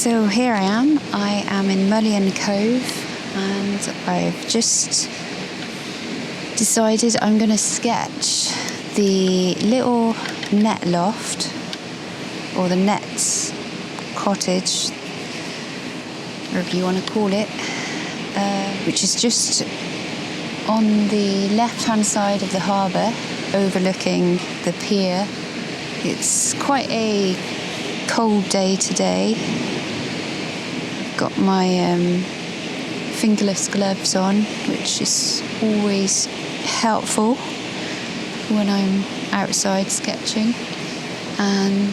So here I am in Mullion Cove, and I've just decided I'm going to sketch the little net loft, or the net cottage, whatever you want to call it, which is just on the left-hand side of the harbour, overlooking the pier. It's quite a cold day today. I've got my fingerless gloves on, which is always helpful when I'm outside sketching. And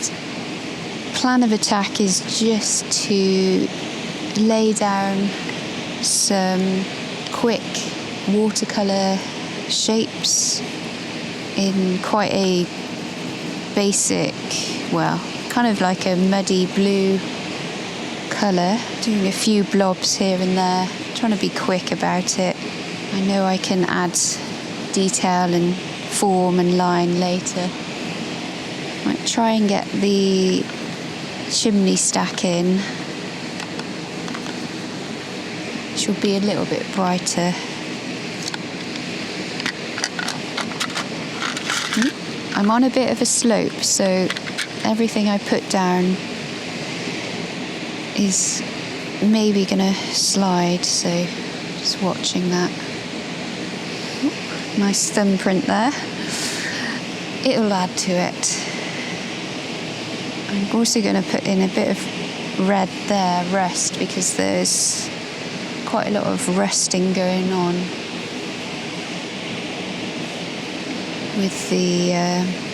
plan of attack is just to lay down some quick watercolour shapes in quite a basic, well, kind of like a muddy blue colour, doing a few blobs here and there, trying to be quick about it. I know I can add detail and form and line later. I might try and get the chimney stack in, which will be a little bit brighter. I'm on a bit of a slope, so everything I put down is maybe going to slide, so just watching that. Nice thumbprint there. It'll add to it. I'm also going to put in a bit of red there, rust, because there's quite a lot of rusting going on with the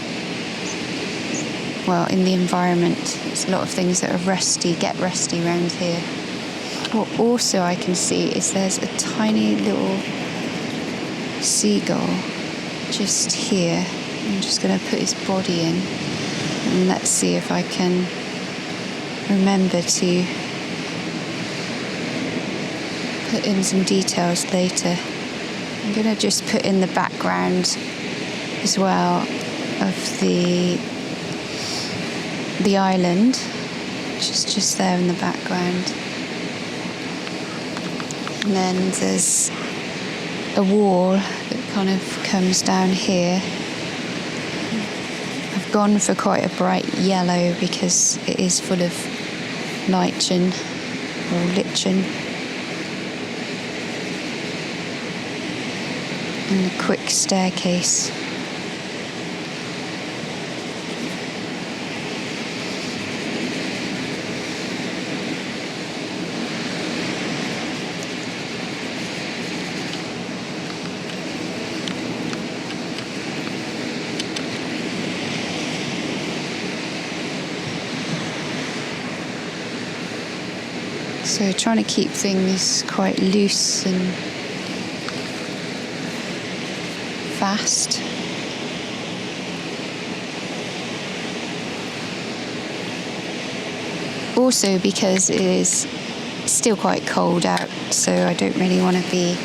well, in the environment. There's a lot of things that are rusty, get rusty around here. What also I can see is there's a tiny little seagull just here. I'm just going to put his body in, and let's see if I can remember to put in some details later. I'm going to just put in the background as well of the island, which is just there in the background. And then there's a wall that kind of comes down here. I've gone for quite a bright yellow because it is full of lichen or lichen. And a quick staircase. So trying to keep things quite loose and fast. Also because it is still quite cold out, so I don't really want to be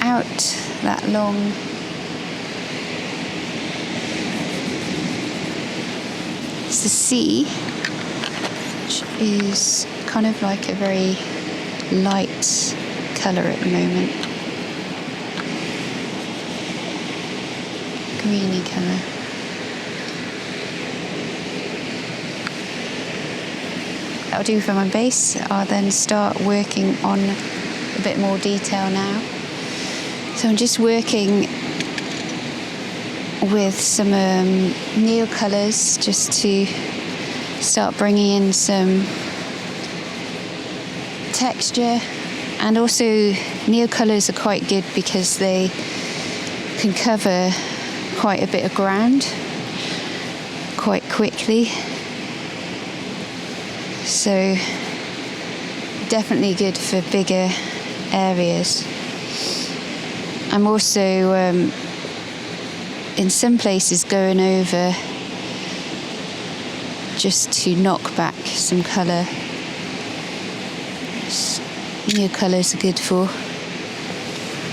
out that long. It's the sea, which is kind of like a very light colour at the moment. Greeny colour. That'll do for my base. I'll then start working on a bit more detail now. So I'm just working with some neil colours just to start bringing in some texture, and also neil colours are quite good because they can cover quite a bit of ground quite quickly, so definitely good for bigger areas. I'm also in some places going over just to knock back some colour. Neil colours are good for.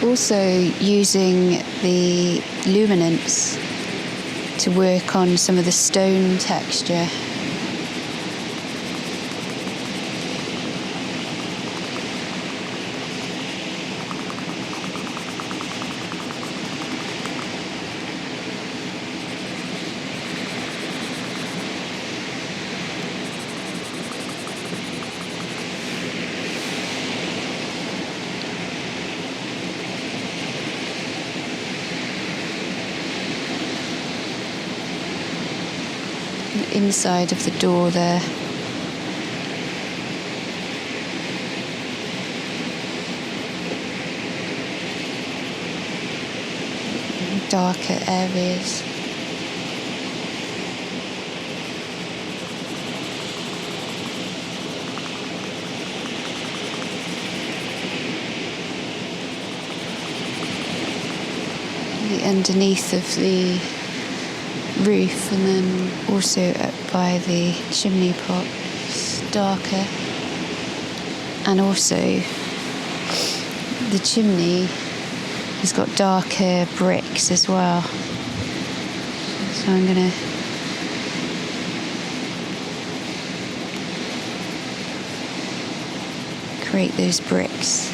Also using the luminance to work on some of the stone texture. inside of the door there. Darker areas. The underneath of the roof, and then also up by the chimney pot, it's darker. And also the chimney has got darker bricks as well. So I'm going to create those bricks.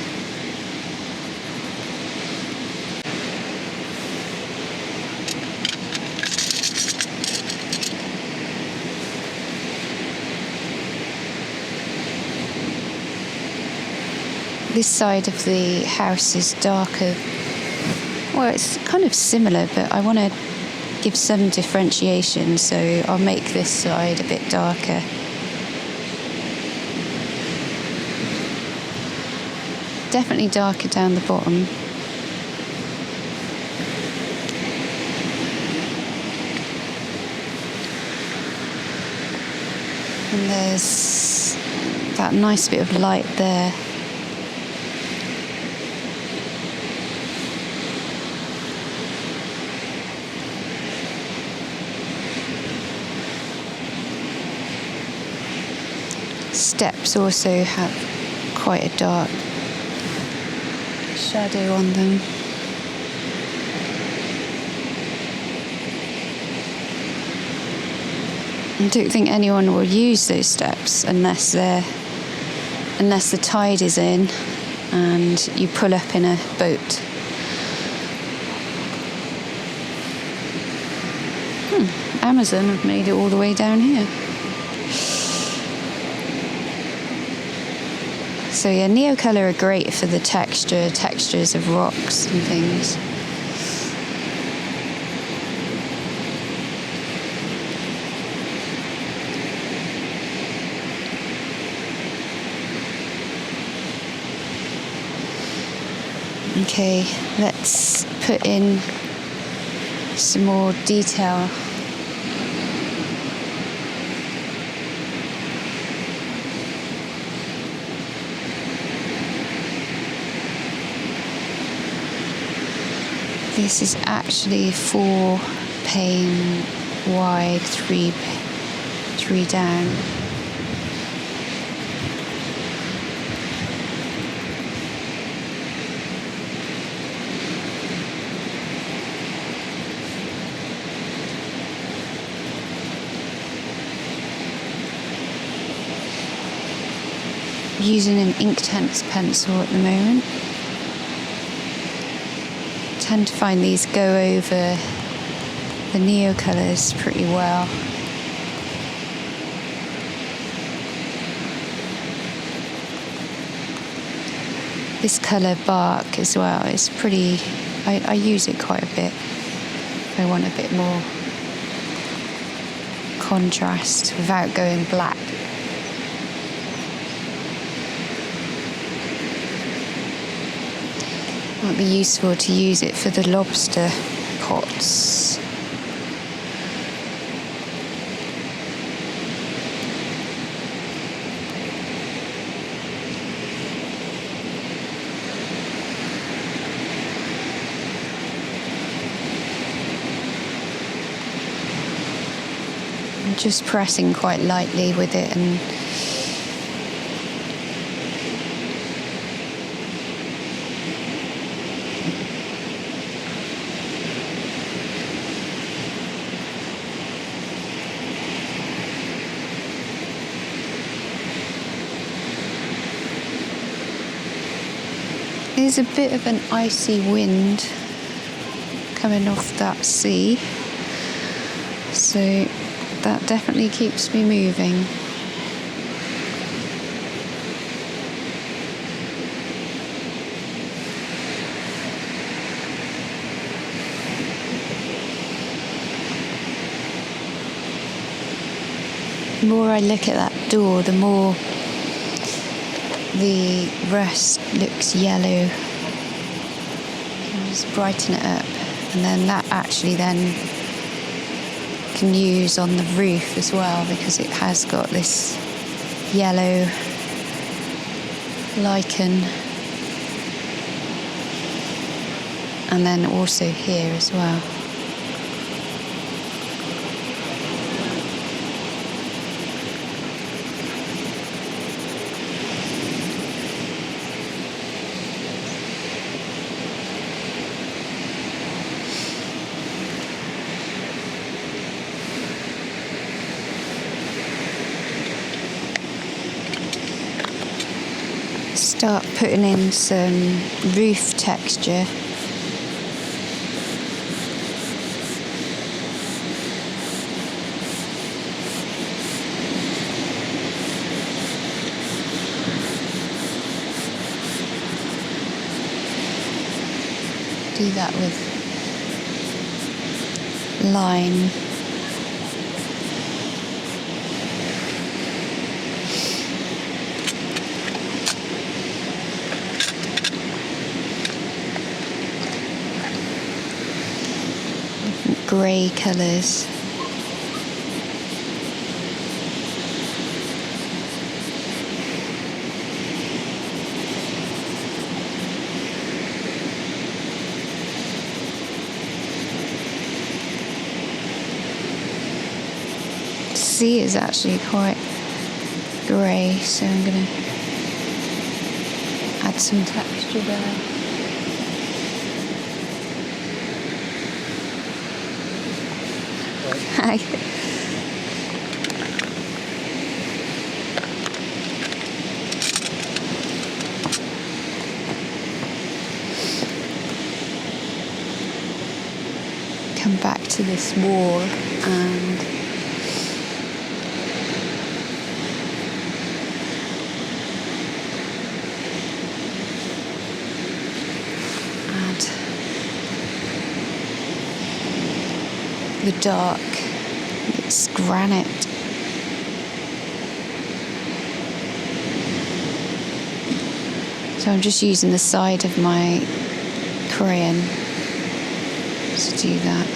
This side of the house is darker. Well, it's kind of similar, but I want to give some differentiation, so I'll make this side a bit darker. Definitely darker down the bottom. And there's that nice bit of light there. Steps also have quite a dark shadow on them. I don't think anyone will use those steps unless the tide is in and you pull up in a boat. Amazon have made it all the way down here. So yeah, Neocolour are great for the textures of rocks and things. Okay, let's put in some more detail. This is actually 4 pane wide, 3 down. Using an Inktense pencil at the moment. Tend to find these go over the Neocolours pretty well. This colour bark as well is pretty, I use it quite a bit. I want a bit more contrast without going black. Might be useful to use it for the lobster pots. I'm just pressing quite lightly with it and there's a bit of an icy wind coming off that sea, so that definitely keeps me moving. The more I look at that door, the more the rust looks yellow. I'll just brighten it up, and then that actually then can use on the roof as well, because it has got this yellow lichen, and then also here as well. Start putting in some roof texture. Do that with lime. Grey colours. Sea is actually quite grey, so I'm going to add some texture there. Hi. Come back to this wall and add the dark. It's granite. So I'm just using the side of my crayon to do that.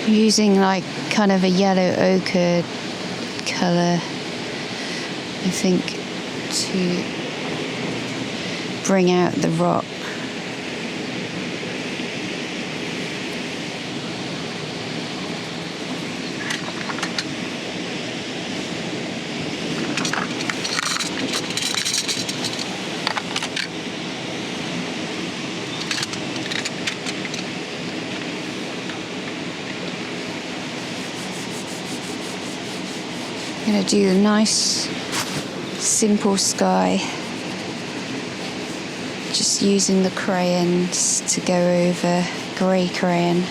Using like kind of a yellow ochre colour, I think, to bring out the rock. I'm going to do a nice simple sky, just using the crayons to go over, grey crayon,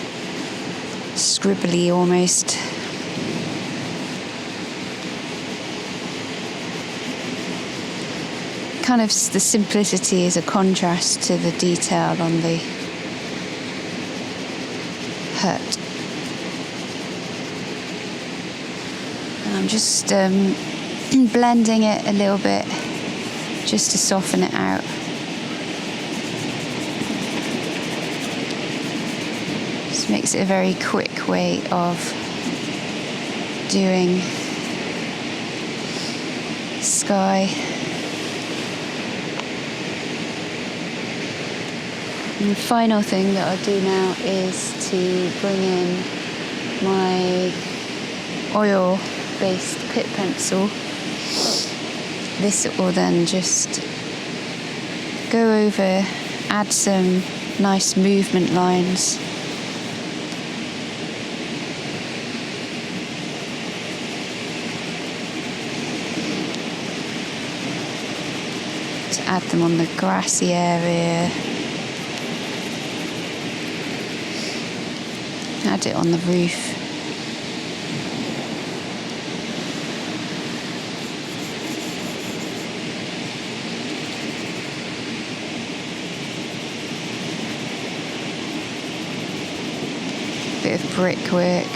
scribbly almost. Kind of the simplicity is a contrast to the detail on the hut. I'm just blending it a little bit just to soften it out. This makes it a very quick way of doing sky. And the final thing that I'll do now is to bring in my oil-based pit pencil. This will then just go over, add some nice movement lines. To add them on the grassy area. Add it on the roof. Bit of brickwork.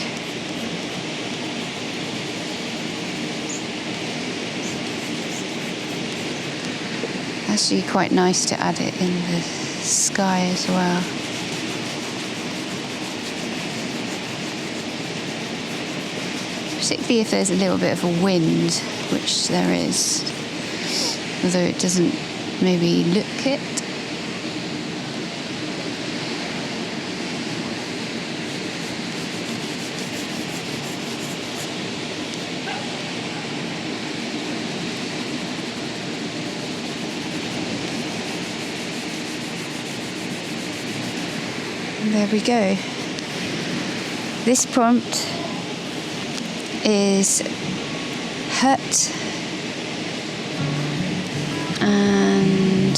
Actually quite nice to add it in the sky as well. Particularly if there's a little bit of a wind, which there is, although it doesn't maybe look it. And there we go. This prompt is hut, and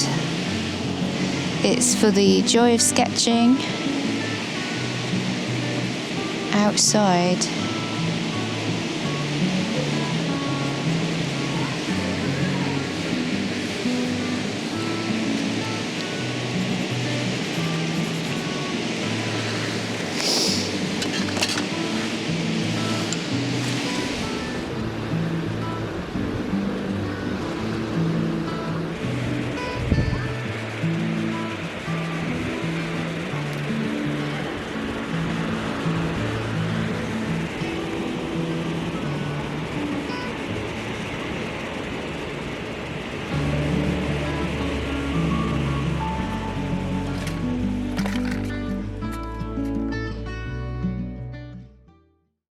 it's for the joy of sketching outside.